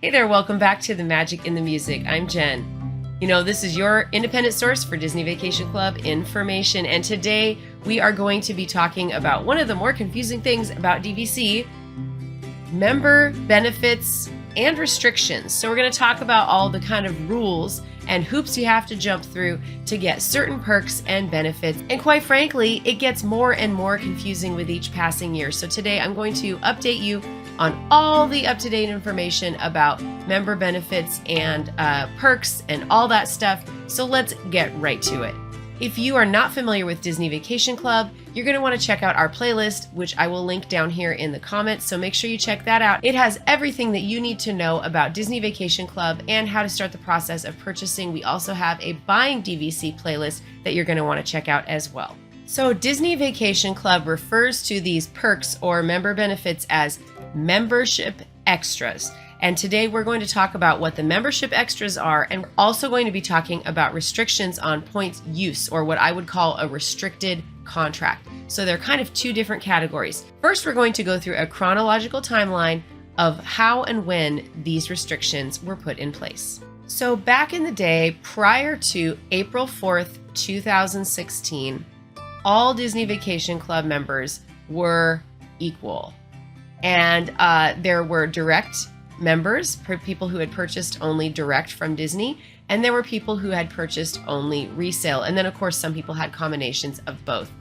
Hey there, welcome back to The Magic in the Music. I'm Jen. You know, this is your independent source for Disney Vacation Club information, and today we are going to be talking about one of the more confusing things about DVC, member benefits and restrictions. So we're going to talk about all the kind of rules and hoops you have to jump through to get certain perks and benefits. And quite frankly, it gets more and more confusing with each passing year. So today I'm going to update you on all the up-to-date information about member benefits and perks and all that stuff. So let's get right to it. If you are not familiar with Disney Vacation Club, you're going to want to check out our playlist, which I will link down here in the comments. So make sure you check that out. It has everything that you need to know about Disney Vacation Club and how to start the process of purchasing. We also have a buying DVC playlist that you're going to want to check out as well. So Disney Vacation Club refers to these perks or member benefits as membership extras. And today we're going to talk about what the membership extras are, and we're also going to be talking about restrictions on points use, or what I would call a restricted contract. So they're kind of two different categories. First, we're going to go through a chronological timeline of how and when these restrictions were put in place. So back in the day, prior to April 4th, 2016, all Disney Vacation Club members were equal. And there were direct members, people who had purchased only direct from Disney, and there were people who had purchased only resale. And then, of course, some people had combinations of both.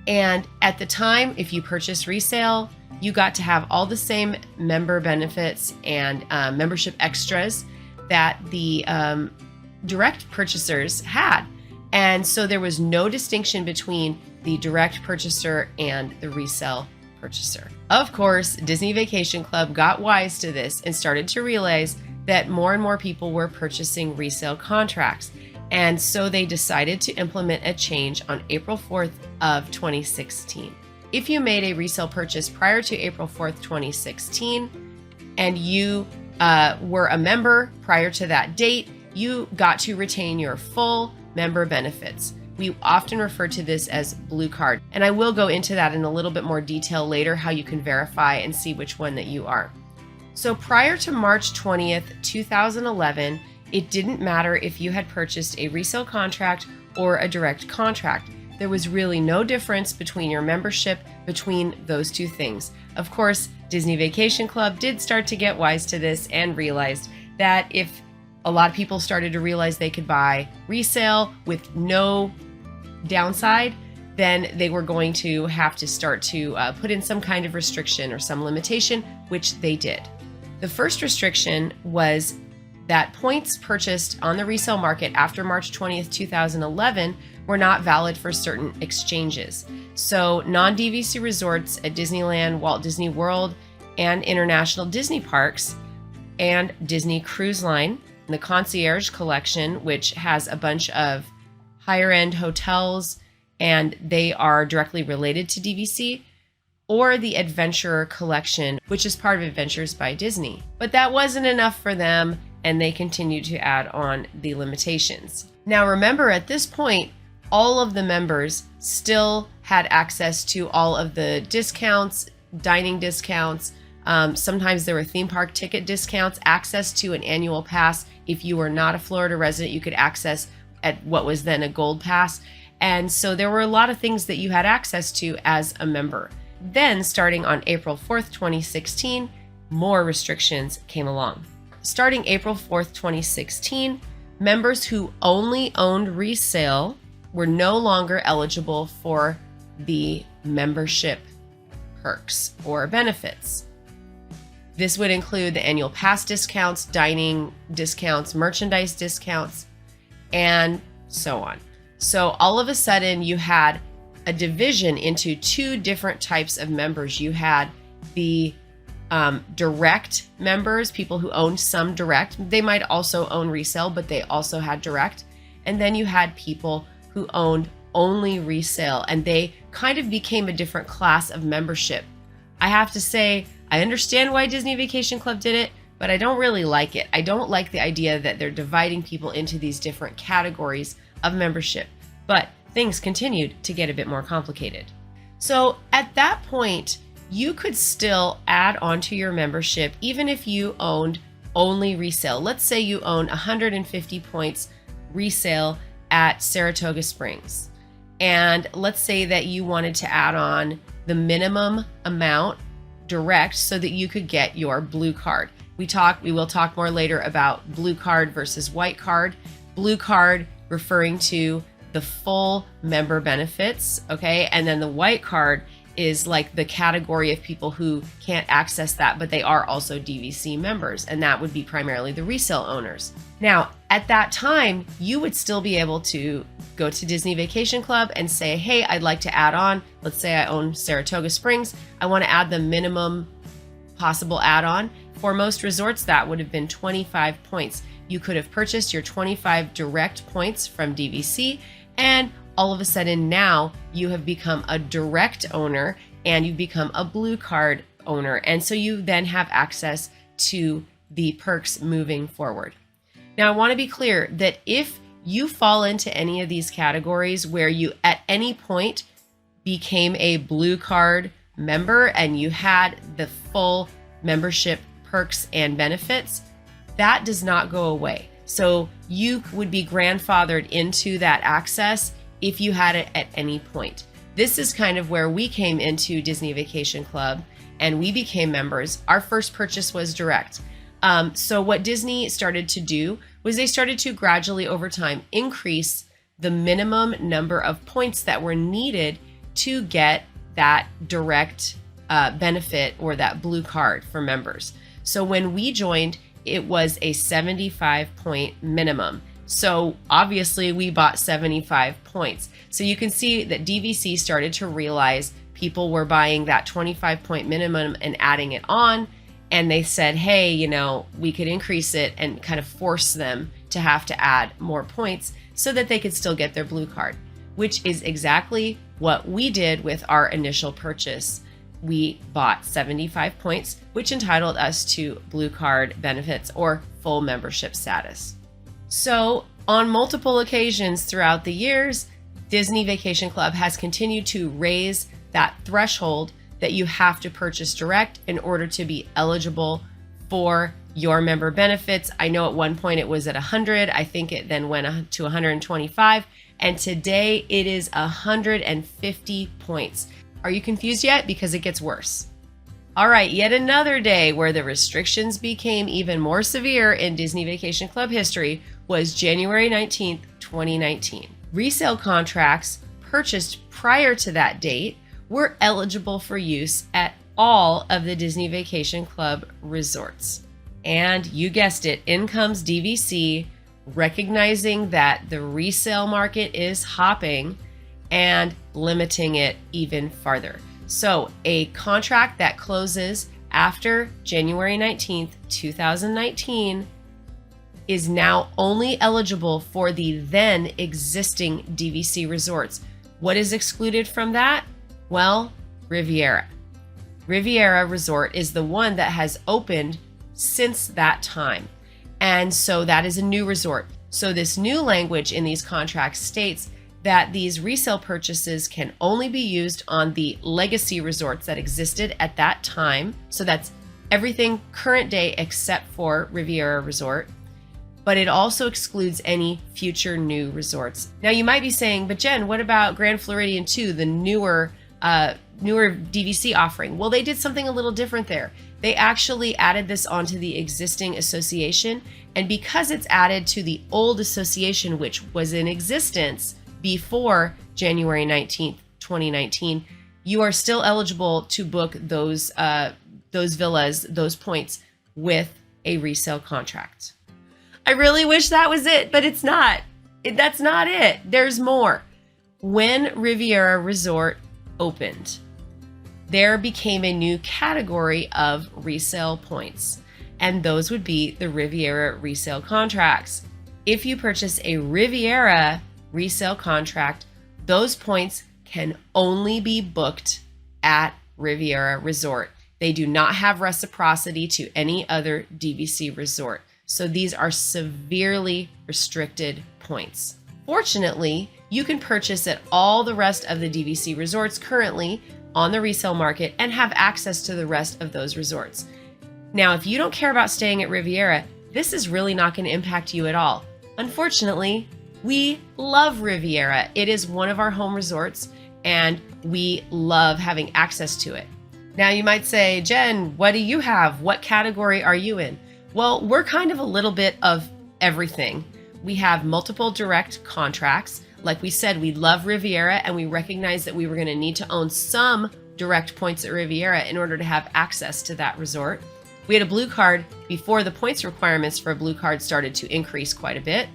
And at the time, if you purchased resale, you got to have all the same member benefits and membership extras that the direct purchasers had. And so there was no distinction between the direct purchaser and the resale purchaser. Of course, Disney Vacation Club got wise to this and started to realize that more and more people were purchasing resale contracts. And so they decided to implement a change on April 4th of 2016. If you made a resale purchase prior to April 4th, 2016, and you were a member prior to that date, you got to retain your full member benefits. We often refer to this as Blue Card, and I will go into that in a little bit more detail later, how you can verify and see which one that you are. So prior to March 20th, 2011, it didn't matter if you had purchased a resale contract or a direct contract. There was really no difference between your membership between those two things. Of course, Disney Vacation Club did start to get wise to this and realized that if a lot of people started to realize they could buy resale with no downside, then they were going to have to start to put in some kind of restriction or some limitation, which they did. The first restriction was that points purchased on the resale market after March 20th, 2011 were not valid for certain exchanges. So non-DVC resorts at Disneyland, Walt Disney World, and international Disney parks, and Disney Cruise Line, the Concierge Collection, which has a bunch of higher-end hotels, and they are directly related to DVC, or the Adventurer Collection, which is part of Adventures by Disney. But that wasn't enough for them, and they continued to add on the limitations. Now remember, at this point, all of the members still had access to all of the discounts, dining discounts. Sometimes there were theme park ticket discounts, access to an annual pass. If you were not a Florida resident, you could access at what was then a gold pass. And so there were a lot of things that you had access to as a member. Then starting on April 4th, 2016, more restrictions came along. Starting April 4th, 2016, members who only owned resale were no longer eligible for the membership perks or benefits. This would include the annual pass discounts, dining discounts, merchandise discounts, and so on. So all of a sudden you had a division into two different types of members. You had the direct members, people who owned some direct. They might also own resale, but they also had direct. And then you had people who owned only resale, and they kind of became a different class of membership. I have to say, I understand why Disney Vacation Club did it, but I don't really like it. I don't like the idea that they're dividing people into these different categories of membership. But things continued to get a bit more complicated. So at that point, you could still add onto your membership even if you owned only resale. Let's say you own 150 points resale at Saratoga Springs. And let's say that you wanted to add on the minimum amount direct so that you could get your blue card. We will talk more later about blue card versus white card. Blue card referring to the full member benefits, okay? And then the white card is like the category of people who can't access that, but they are also DVC members, and that would be primarily the resale owners. Now, at that time, you would still be able to go to Disney Vacation Club and say, hey, I'd like to add on, let's say I own Saratoga Springs, I want to add the minimum possible add-on. For most resorts, that would have been 25 points. You could have purchased your 25 direct points from DVC, and all of a sudden now you have become a direct owner and you've become a blue card owner. And so you then have access to the perks moving forward. Now, I want to be clear that if you fall into any of these categories where you at any point became a blue card member and you had the full membership perks and benefits, that does not go away. So you would be grandfathered into that access if you had it at any point. This is kind of where we came into Disney Vacation Club and we became members. Our first purchase was direct. So what Disney started to do was they started to gradually over time increase the minimum number of points that were needed to get that direct benefit or that blue card for members. So when we joined, it was a 75 point minimum. So obviously we bought 75 points. So you can see that DVC started to realize people were buying that 25 point minimum and adding it on. And they said, hey, you know, we could increase it and kind of force them to have to add more points so that they could still get their blue card, which is exactly what we did with our initial purchase. We bought 75 points, which entitled us to blue card benefits or full membership status. So on multiple occasions throughout the years, Disney Vacation Club has continued to raise that threshold that you have to purchase direct in order to be eligible for your member benefits. I know at one point it was at 100. I think it then went to 125. And today it is 150 points. Are you confused yet? Because it gets worse. All right, yet another day where the restrictions became even more severe in Disney Vacation Club history was January 19th, 2019. Resale contracts purchased prior to that date were eligible for use at all of the Disney Vacation Club resorts. And you guessed it, in comes DVC, recognizing that the resale market is hopping and limiting it even farther. So a contract that closes after January 19th, 2019 is now only eligible for the then existing DVC resorts. What is excluded from that? Well, Riviera. Riviera Resort is the one that has opened since that time. And so that is a new resort. So this new language in these contracts states that these resale purchases can only be used on the legacy resorts that existed at that time. So that's everything current day except for Riviera Resort. But it also excludes any future new resorts. Now you might be saying, but Jen, what about Grand Floridian 2, the newer DVC offering? Well, they did something a little different there. They actually added this onto the existing association. And because it's added to the old association, which was in existence before January 19th, 2019, you are still eligible to book those villas, those points with a resale contract. I really wish that was it, but it's not. That's not it. There's more. When Riviera Resort opened, there became a new category of resale points, and those would be the Riviera resale contracts. If you purchase a Riviera resale contract, those points can only be booked at Riviera Resort. They do not have reciprocity to any other DVC resort. So these are severely restricted points. Fortunately, you can purchase at all the rest of the DVC resorts currently on the resale market and have access to the rest of those resorts. Now, if you don't care about staying at Riviera, this is really not going to impact you at all. Unfortunately, we love Riviera. It is one of our home resorts, and we love having access to it. Now, you might say, Jen, what do you have? What category are you in? Well, we're kind of a little bit of everything. We have multiple direct contracts. Like we said, we love Riviera, and we recognize that we were going to need to own some direct points at Riviera in order to have access to that resort. We had a blue card before the points requirements for a blue card started to increase quite a bit.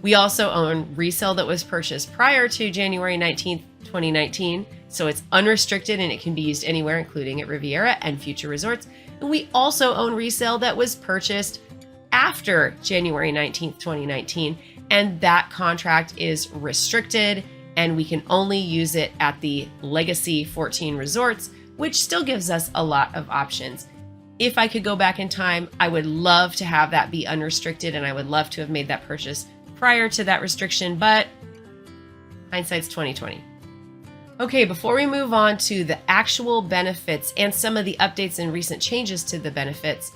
We also own Resale that was purchased prior to January 19th, 2019. So it's unrestricted and it can be used anywhere, including at Riviera and future resorts. And we also own Resale that was purchased after January 19th, 2019. And that contract is restricted, and we can only use it at the Legacy 14 resorts, which still gives us a lot of options. If I could go back in time, I would love to have that be unrestricted, and I would love to have made that purchase prior to that restriction, but hindsight's 2020. Okay, before we move on to the actual benefits and some of the updates and recent changes to the benefits,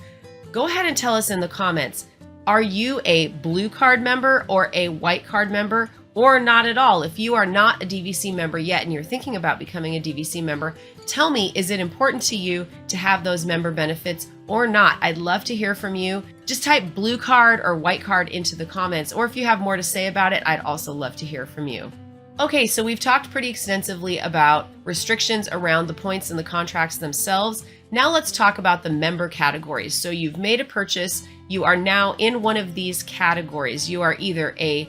go ahead and tell us in the comments, are you a blue card member or a white card member, or not at all? If you are not a DVC member yet and you're thinking about becoming a DVC member, tell me, is it important to you to have those member benefits or not? I'd love to hear from you. Just type blue card or white card into the comments, or if you have more to say about it, I'd also love to hear from you. Okay, so we've talked pretty extensively about restrictions around the points and the contracts themselves. Now let's talk about the member categories. So you've made a purchase. You are now in one of these categories. You are either a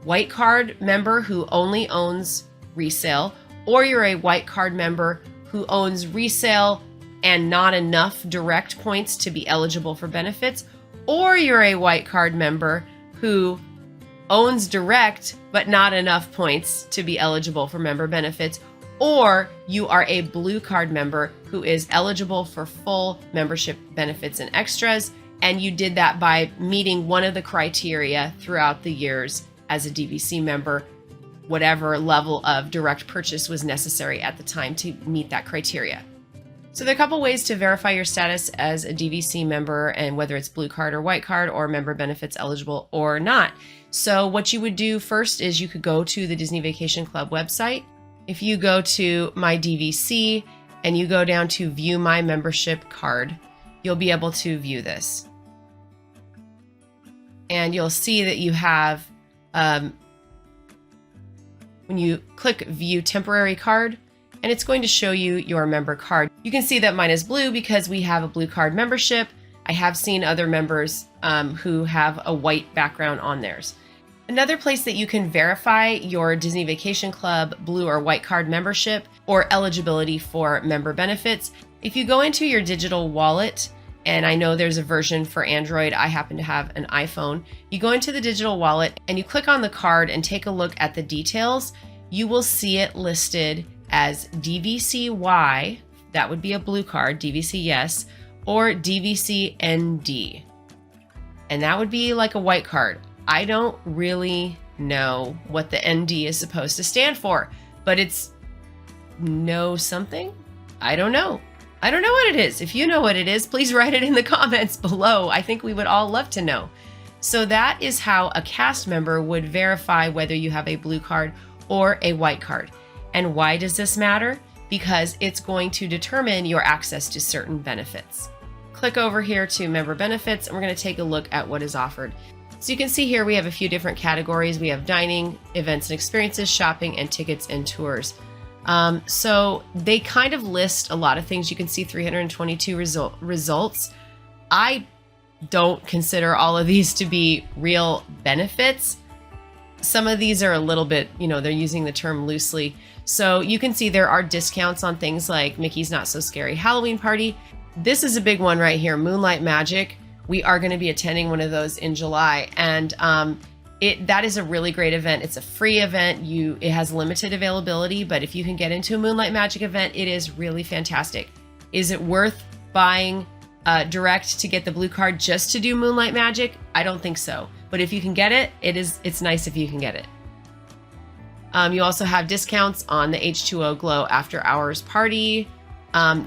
white card member who only owns Resale, or you're a white card member who owns Resale and not enough direct points to be eligible for benefits, or you're a white card member who owns direct but not enough points to be eligible for member benefits, or you are a blue card member who is eligible for full membership benefits and extras, and you did that by meeting one of the criteria throughout the years as a DVC member, whatever level of direct purchase was necessary at the time to meet that criteria. So there are a couple ways to verify your status as a DVC member, and whether it's blue card or white card or member benefits eligible or not. So what you would do first is you could go to the Disney Vacation Club website. If you go to My DVC and you go down to View My Membership Card, you'll be able to view this. And you'll see that you have, when you click View Temporary Card, and it's going to show you your member card. You can see that mine is blue because we have a blue card membership. I have seen other members who have a white background on theirs. Another place that you can verify your Disney Vacation Club blue or white card membership or eligibility for member benefits, if you go into your digital wallet, and I know there's a version for Android, I happen to have an iPhone, you go into the digital wallet and you click on the card and take a look at the details, you will see it listed as DVC-Y, that would be a blue card, DVC yes, or DVC-ND. And that would be like a white card. I don't really know what the ND is supposed to stand for, but it's no something? I don't know. I don't know what it is. If you know what it is, please write it in the comments below. I think we would all love to know. So that is how a cast member would verify whether you have a blue card or a white card. And why does this matter? Because it's going to determine your access to certain benefits. Click over here to Member Benefits, and we're going to take a look at what is offered. So you can see here we have a few different categories. We have dining, events and experiences, shopping, and tickets and tours. So they kind of list a lot of things. You can see 322 results. I don't consider all of these to be real benefits. Some of these are a little bit, they're using the term loosely. So you can see there are discounts on things like Mickey's Not So Scary Halloween Party. This is a big one right here, Moonlight Magic. We are going to be attending one of those in July, and that is a really great event. It's a free event. It has limited availability, but if you can get into a Moonlight Magic event, it is really fantastic. Is it worth buying direct to get the blue card just to do Moonlight Magic? I don't think so. But if you can get it, it's nice if you can get it. You also have discounts on the H2O Glow After Hours Party.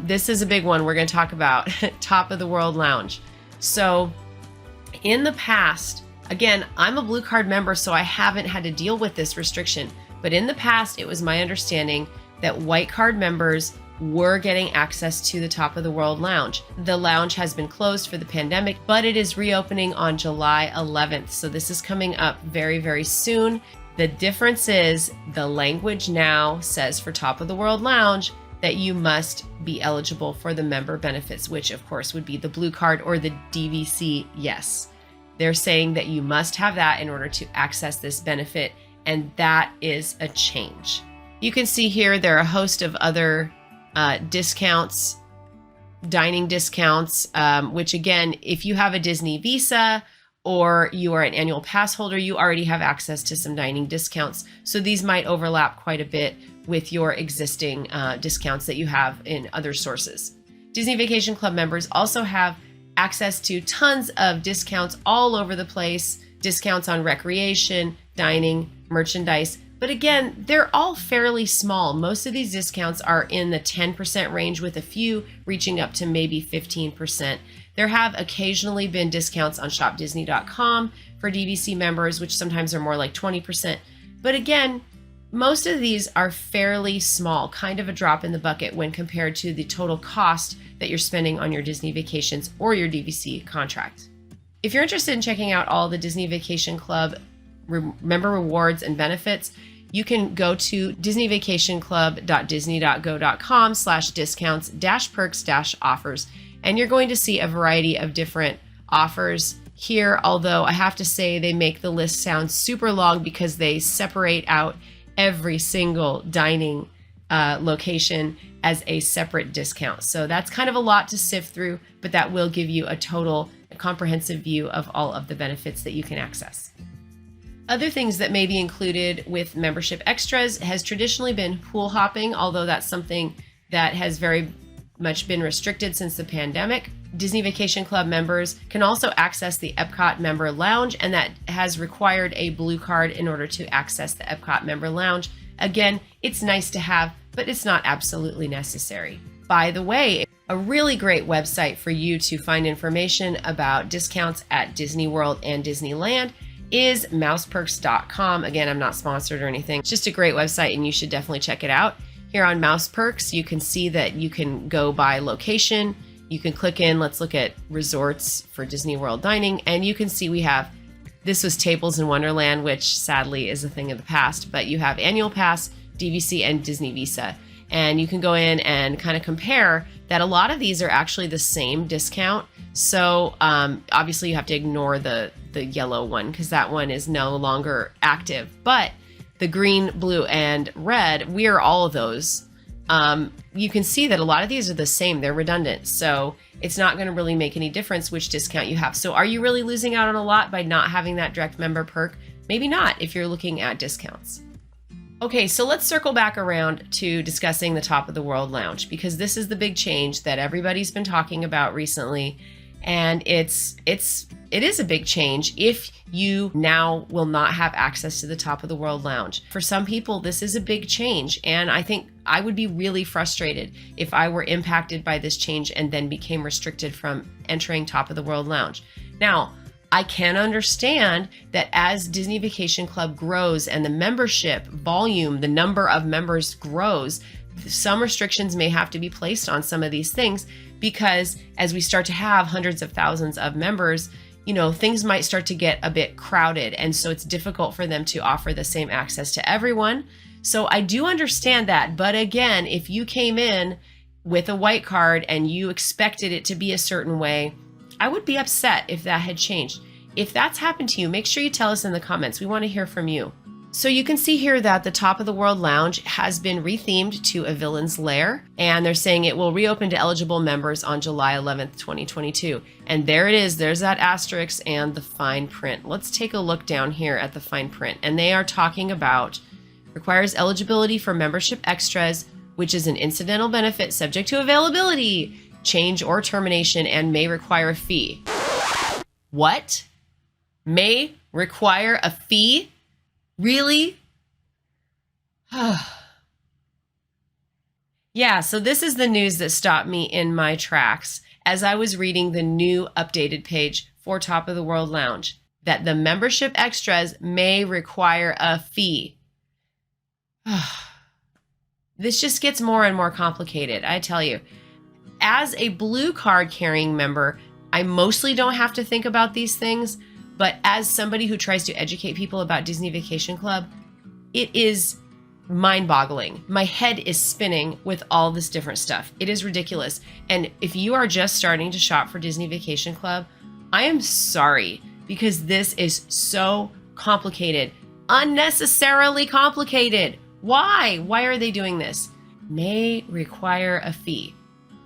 This is a big one we're going to talk about. Top of the World Lounge. So in the past, again, I'm a Blue Card member, so I haven't had to deal with this restriction. But in the past, it was my understanding that White Card members were getting access to the Top of the World Lounge. The lounge has been closed for the pandemic, but it is reopening on July 11th. So this is coming up very, very soon. The difference is the language now says for Top of the World Lounge that you must be eligible for the member benefits, which of course would be the Blue Card or the DVC. Yes, they're saying that you must have that in order to access this benefit, and that is a change. You can see here there are a host of other discounts, dining discounts, which again, if you have a Disney Visa or you are an annual pass holder, you already have access to some dining discounts. So these might overlap quite a bit with your existing discounts that you have in other sources. Disney Vacation Club members also have access to tons of discounts all over the place, discounts on recreation, dining, merchandise. But again, they're all fairly small. Most of these discounts are in the 10% range, with a few reaching up to maybe 15%. There have occasionally been discounts on shopdisney.com for DVC members, which sometimes are more like 20%. But again, most of these are fairly small, kind of a drop in the bucket when compared to the total cost that you're spending on your Disney vacations or your DVC contract. If you're interested in checking out all the Disney Vacation Club member rewards and benefits, you can go to disneyvacationclub.disney.go.com/discounts-perks-offers, and you're going to see a variety of different offers here, although I have to say they make the list sound super long because they separate out every single dining location as a separate discount. So that's kind of a lot to sift through, but that will give you a comprehensive view of all of the benefits that you can access. Other things that may be included with membership extras has traditionally been pool hopping, although that's something that has very much been restricted since the pandemic. Disney Vacation Club members can also access the Epcot Member Lounge, and that has required a Blue Card in order to access the Epcot Member Lounge. Again, it's nice to have, but it's not absolutely necessary. By the way, a really great website for you to find information about discounts at Disney World and Disneyland is mouseperks.com. Again, I'm not sponsored or anything. It's just a great website and you should definitely check it out. Here on Mouse Perks, you can see that you can go by location. You can click in, let's look at resorts for Disney World dining, and you can see this was Tables in Wonderland, which sadly is a thing of the past, but you have Annual Pass, DVC, and Disney Visa. And you can go in and kind of compare that a lot of these are actually the same discount. So obviously you have to ignore the yellow one because that one is no longer active. But the green, blue, and red, we are all of those. You can see that a lot of these are the same. They're redundant. So it's not going to really make any difference which discount you have. So are you really losing out on a lot by not having that direct member perk? Maybe not if you're looking at discounts. Okay, so let's circle back around to discussing the Top of the World Lounge, because this is the big change that everybody's been talking about recently. And it is a big change if you now will not have access to the Top of the World Lounge. For some people, this is a big change. And I think I would be really frustrated if I were impacted by this change and then became restricted from entering Top of the World Lounge. Now, I can understand that as Disney Vacation Club grows and the membership volume, the number of members grows, some restrictions may have to be placed on some of these things, because as we start to have hundreds of thousands of members, things might start to get a bit crowded. And so it's difficult for them to offer the same access to everyone. So I do understand that. But again, if you came in with a white card and you expected it to be a certain way, I would be upset if that had changed. If that's happened to you, make sure you tell us in the comments. We want to hear from you. So you can see here that the Top of the World Lounge has been rethemed to a villain's lair, and they're saying it will reopen to eligible members on July 11th, 2022. And there it is. There's that asterisk and the fine print. Let's take a look down here at the fine print. And they are talking about requires eligibility for membership extras, which is an incidental benefit subject to availability, change or termination, and may require a fee. What? May require a fee? Really? Yeah, so this is the news that stopped me in my tracks as I was reading the new updated page for Top of the World Lounge, that the membership extras may require a fee. This just gets more and more complicated, I tell you. As a blue card carrying member, I mostly don't have to think about these things, but as somebody who tries to educate people about Disney Vacation Club, it is mind-boggling. My head is spinning with all this different stuff. It is ridiculous. And if you are just starting to shop for Disney Vacation Club, I am sorry, because this is so complicated, unnecessarily complicated. Why? Why are they doing this? May require a fee.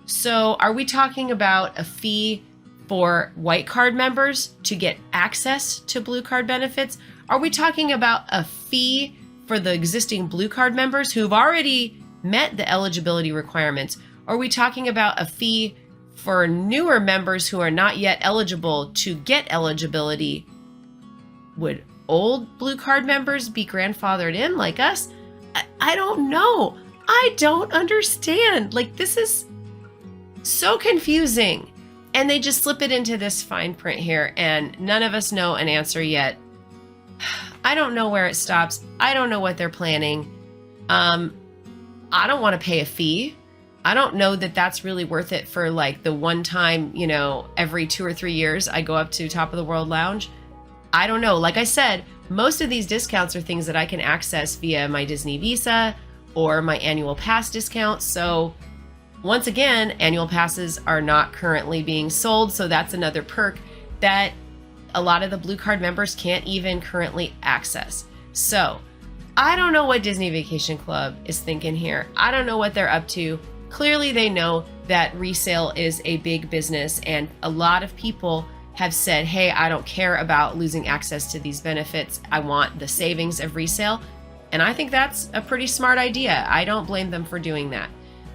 So are we talking about a fee for white card members to get access to blue card benefits? Are we talking about a fee for the existing blue card members who've already met the eligibility requirements? Are we talking about a fee for newer members who are not yet eligible to get eligibility? Would old blue card members be grandfathered in like us? I don't know. I don't understand. Like, this is so confusing. And they just slip it into this fine print here, and none of us know an answer yet. I don't know where it stops. I don't know what they're planning. I don't want to pay a fee. I don't know that that's really worth it for like the one time, every 2 or 3 years I go up to Top of the World Lounge. I don't know. Like I said, most of these discounts are things that I can access via my Disney Visa or my annual pass discount. So once again, annual passes are not currently being sold. So that's another perk that a lot of the blue card members can't even currently access. So I don't know what Disney Vacation Club is thinking here. I don't know what they're up to. Clearly they know that resale is a big business, and a lot of people have said, hey, I don't care about losing access to these benefits. I want the savings of resale. And I think that's a pretty smart idea. I don't blame them for doing that.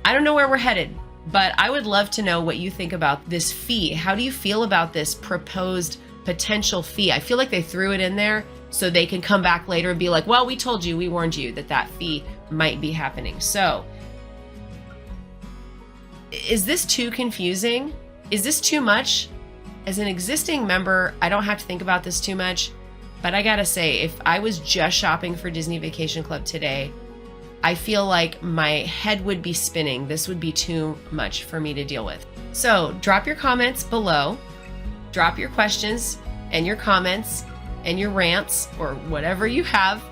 I don't know where we're headed, but I would love to know what you think about this fee. How do you feel about this proposed potential fee? I feel like they threw it in there so they can come back later and be like, well, we told you, we warned you that that fee might be happening. So is this too confusing? Is this too much? As an existing member, I don't have to think about this too much, but I gotta say, if I was just shopping for Disney Vacation Club today, I feel like my head would be spinning. This would be too much for me to deal with. So drop your comments below, drop your questions and your comments and your rants or whatever you have.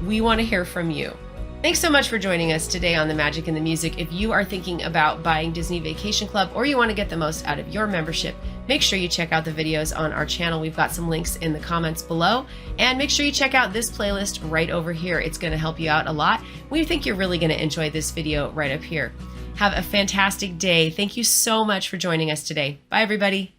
We want to hear from you. Thanks so much for joining us today on The Magic and the Music. If you are thinking about buying Disney Vacation Club or you want to get the most out of your membership, make sure you check out the videos on our channel. We've got some links in the comments below. And make sure you check out this playlist right over here. It's going to help you out a lot. We think you're really going to enjoy this video right up here. Have a fantastic day. Thank you so much for joining us today. Bye, everybody.